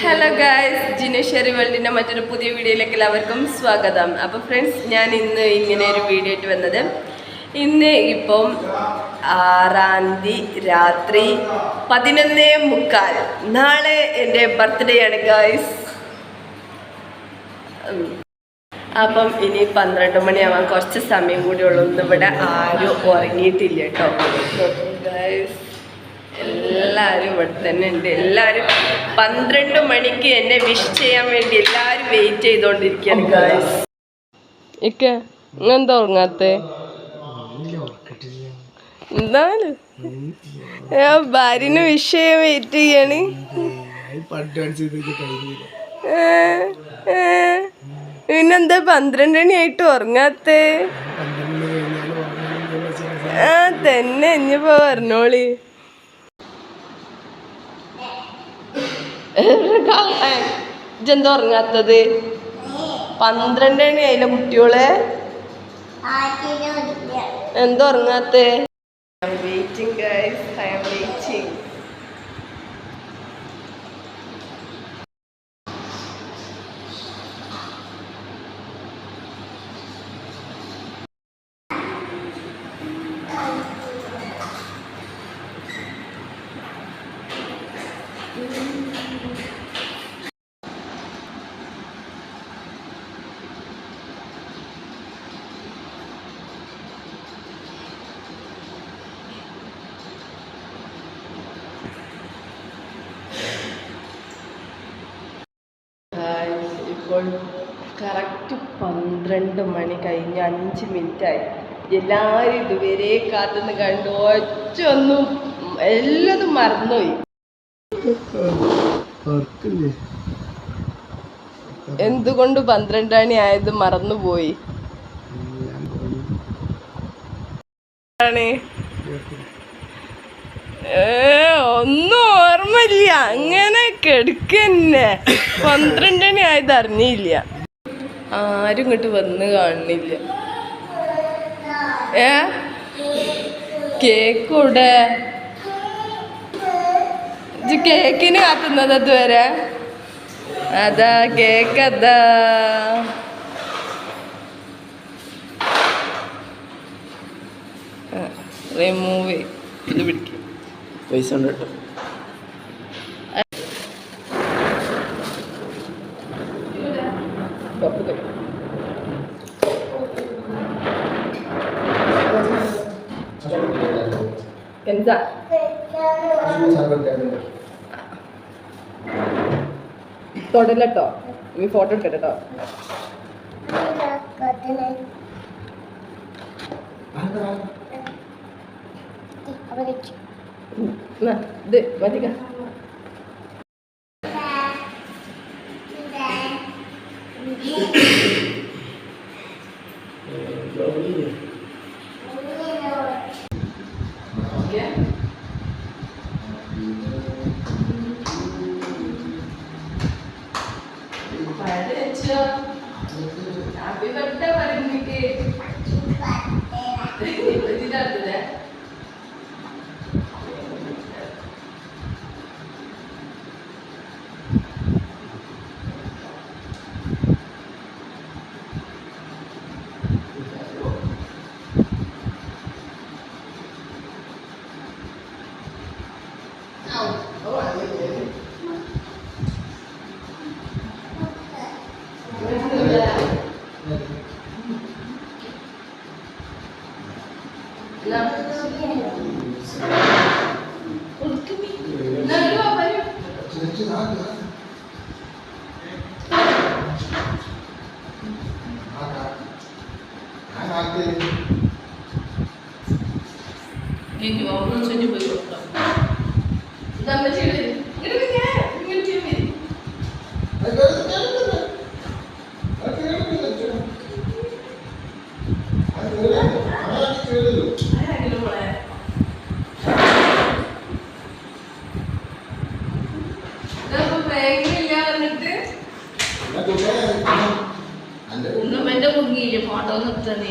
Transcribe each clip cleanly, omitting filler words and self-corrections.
Hello guys, ജിനേശ്വരി വേൾഡിൻ്റെ മറ്റൊരു പുതിയ വീഡിയോയിലേക്ക് എല്ലാവർക്കും സ്വാഗതം. അപ്പോൾ ഫ്രണ്ട്സ്, ഞാൻ ഇന്ന് ഇങ്ങനെ ഒരു വീഡിയോ ആയിട്ട് വന്നത്, ഇന്ന് ഇപ്പം 6-ാം തീയതി രാത്രി 11:45. നാളെ എൻ്റെ ബർത്ത്ഡേ ആണ് ഗായ്സ്. അപ്പം ഇനി 12 മണിയാവാൻ കുറച്ച് സമയം കൂടി ഉള്ളൂ. ഇവിടെ ആരും ഉറങ്ങിയിട്ടില്ല കേട്ടോ ഗായ്സ്. എല്ലാവരും ഇവിടെ തന്നെ ഉണ്ട്. എല്ലാവരും 12 മണിക്ക് എന്നെ വിഷ് ചെയ്യാൻ വേണ്ടി എല്ലാവരും വെയിറ്റ് ചെയ്തോണ്ടിരിക്കുകയാണ് ഗായ്സ്. ഇക്കെ ഇങ്ങെന്താ ഉറങ്ങാത്തെ? എന്തായാലും ഭാര്യനെ വിഷ് ചെയ്യാൻ വെയിറ്റ് ചെയ്യാണ്. പിന്നെന്താ 12 മണിയായിട്ട് ഉറങ്ങാത്തെ? ആ തന്നെ ഇനിയിപ്പോ പറഞ്ഞോളി. ഇതെന്താ ഉറങ്ങാത്തത്? 12 മണി ആയില്ല കുട്ടിയോളെ, എന്താ ഉറങ്ങാത്തേ? Waiting guys, I am waiting. ഇപ്പോൾ കറക്റ്റ് 12 മണി കഴിഞ്ഞ് 5 മിനിറ്റായി. എല്ലാവരും ഇതുവരെ കാത്തുനിന്ന് കണ്ടു. ഒന്നും എല്ലാതും മറന്നുപോയി. എന്തുകൊണ്ട് 12 മണി ആയത് മറന്നുപോയി? ഒന്നും ഓർമ്മയില്ല, അങ്ങനെ കെടുക്കന്നെ. 12 മണി ആയത് അറിഞ്ഞില്ല. ആരും ഇങ്ങോട്ട് വന്ന് കാണുന്നില്ല. കേക്ക് കൂടെ കേക്കിന് കാത്തുന്നത് അതുവരെ. അതാ കേക്ക്, അതാ റിമൂവ് ഇത് പിടിക്കും. പൈസ ഉണ്ട് കേട്ടോ. എന്താ തൊടല്ലോ, ഈ ഫോട്ടോ എടുക്കട്ടോ. ഇത് മതിക്ക. ഹാപ്പി ബർത്ത്ഡേ പറയുന്നിട്ട് ഇതിനകത്തത് ഫോട്ടോ നിർത്തുന്നേ.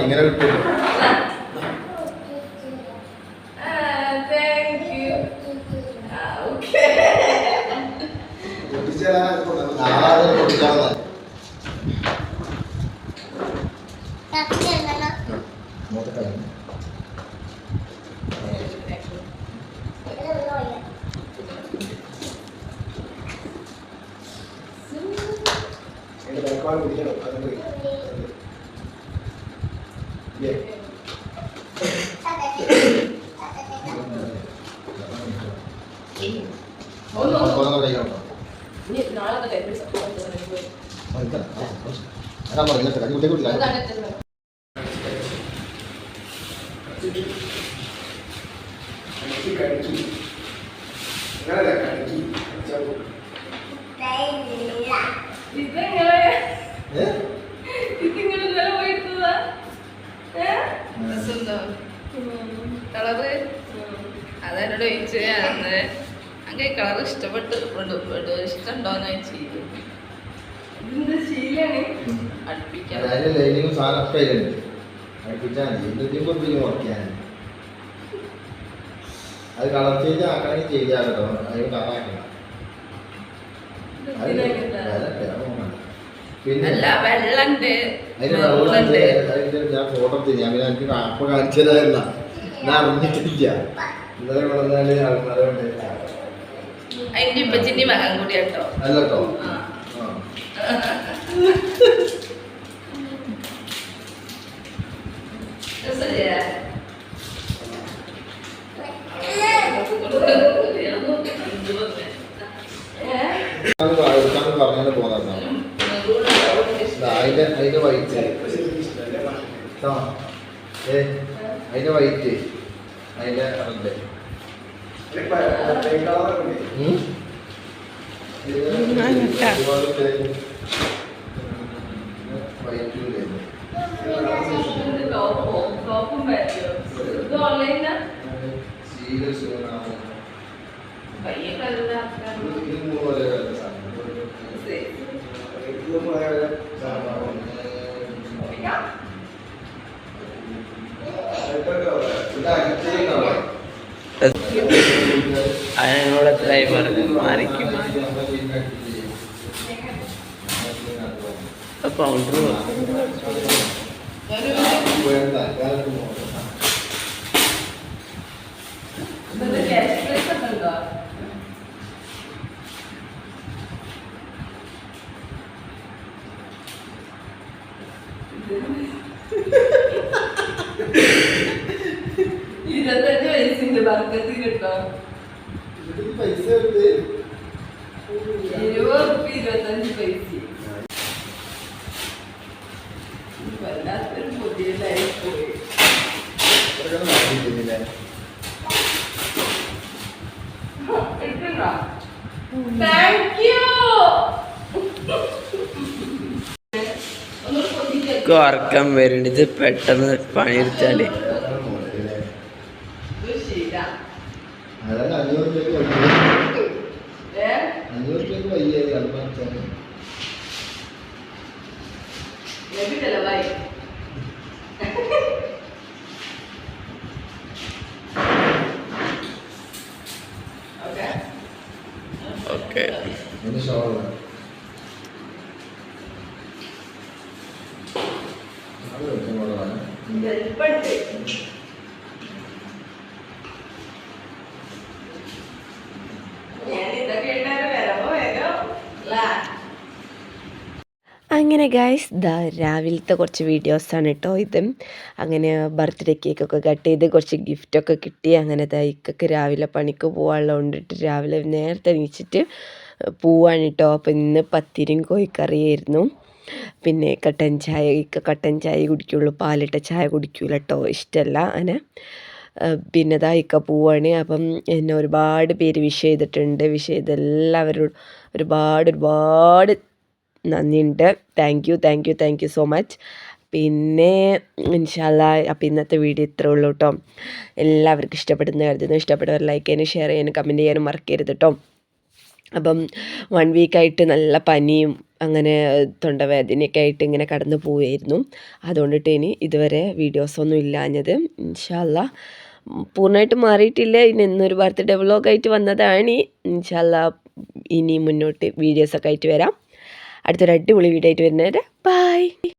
ഇങ്ങനെ വിട്ടു കളറ് അതെന്നോട് ചോദിച്ചു. അന്ന് അങ്ങനെ കളർ ഇഷ്ടപ്പെട്ട് ഇഷ്ടമുണ്ടോന്ന് ചോദിച്ചു. അടുപ്പിക്കാൻ അത് കളർ ചേഞ്ച് ആക്കണമെങ്കിൽ ചെയ്യാം കേട്ടോ. അതിന് കളറാക്കണം. പിന്നെ ഞാൻ ഫോട്ടോ ചെയ്യാം. പിന്നെ എനിക്ക് അപ്പൊ കാണിച്ചതായിരുന്ന ഞാൻ അറിഞ്ഞിട്ടില്ല. ഇന്നലെ കൊണ്ടുവന്നാല് ആൾക്കാരുണ്ട്. അതിന്റെ ഇപ്പച്ചിന്റെ മകൻ കൂടി കേട്ടോ. അല്ലട്ടോ പറഞ്ഞാൽ പോകാം. അതിന്റെ വൈറ്റ് അതിന്റെ വൈറ്റ് അതിന്റെ അതിനോട് എത്രയായി പറഞ്ഞു മാറിക്കും. കൗണ്ടർ ഇരുപത്തഞ്ച് വയസ്സിന്റെ ബർക്കത്ത് കിട്ടോ. പൈസ 25 പൈസ വല്ലാത്തൊരു പുതിയതായി പോയി. Thank you. ഉറക്കം വരുന്നത് പെട്ടെന്ന് പണിയെടുത്താല്. അതായത് 500 രൂപയ്ക്ക് വയ്യ ഓക്കെ അങ്ങനെ ഗായ്സ് രാവിലത്തെ കുറച്ച് വീഡിയോസാണ് കേട്ടോ ഇത്. അങ്ങനെ ബർത്ത്ഡേ കേക്കൊക്കെ കട്ട് ചെയ്ത് കുറച്ച് ഗിഫ്റ്റൊക്കെ കിട്ടി. അങ്ങനെ ഇക്കൊക്കെ രാവിലെ പണിക്ക് പോകാനുള്ള കൊണ്ടിട്ട് രാവിലെ നേരത്തെ എണീച്ചിട്ട് പോവാണ് കേട്ടോ. അപ്പോൾ ഇന്ന് പത്തിരിയും കോഴിക്കറിയായിരുന്നു. പിന്നെ കട്ടൻ ചായ കുടിക്കുള്ളൂ, പാലിട്ട ചായ കുടിക്കൂല കേട്ടോ, ഇഷ്ടമല്ല അങ്ങനെ. പിന്നെ ഇക്ക പോവാണ്. അപ്പം എന്നെ ഒരുപാട് പേര് വിഷ് ചെയ്തിട്ടുണ്ട്. വിഷ് ചെയ്ത എല്ലാവരോടും ഒരുപാട് നന്ദിയുണ്ട്. Thank you so much. പിന്നെ ഇൻഷാ അല്ലാ അപ്പോൾ ഇന്നത്തെ വീഡിയോ ഇത്രേ ഉള്ളൂ കേട്ടോ. എല്ലാവർക്കും ഇഷ്ടപ്പെടുന്ന കരുതുന്നു. ഇഷ്ടപ്പെട്ടവർ ലൈക്ക് ചെയ്യാനും ഷെയർ ചെയ്യാനും കമൻറ്റ് ചെയ്യാനും മറക്കരുത് കേട്ടോ. അപ്പം 1 വീക്കായിട്ട് നല്ല പനിയും അങ്ങനെ തൊണ്ടവേദനയൊക്കെ ആയിട്ട് ഇങ്ങനെ കടന്നു പോവുമായിരുന്നു. അതുകൊണ്ടിട്ട് ഇനി ഇതുവരെ വീഡിയോസൊന്നും ഇല്ലാഞ്ഞത്. ഇൻഷാ അല്ലാ പൂർണ്ണമായിട്ട് മാറിയിട്ടില്ല. ഇനി ഇന്നൊരു ബർത്ത്ഡേ വ്ളോഗായിട്ട് വന്നതാണ്. ഇൻഷാ അല്ലാ ഇനി മുന്നോട്ട് വീഡിയോസൊക്കെ ആയിട്ട് വരാം. അടുത്തൊരു അടിപൊളി വീഡിയോ ആയിട്ട് വരുന്നവരെ ബൈ.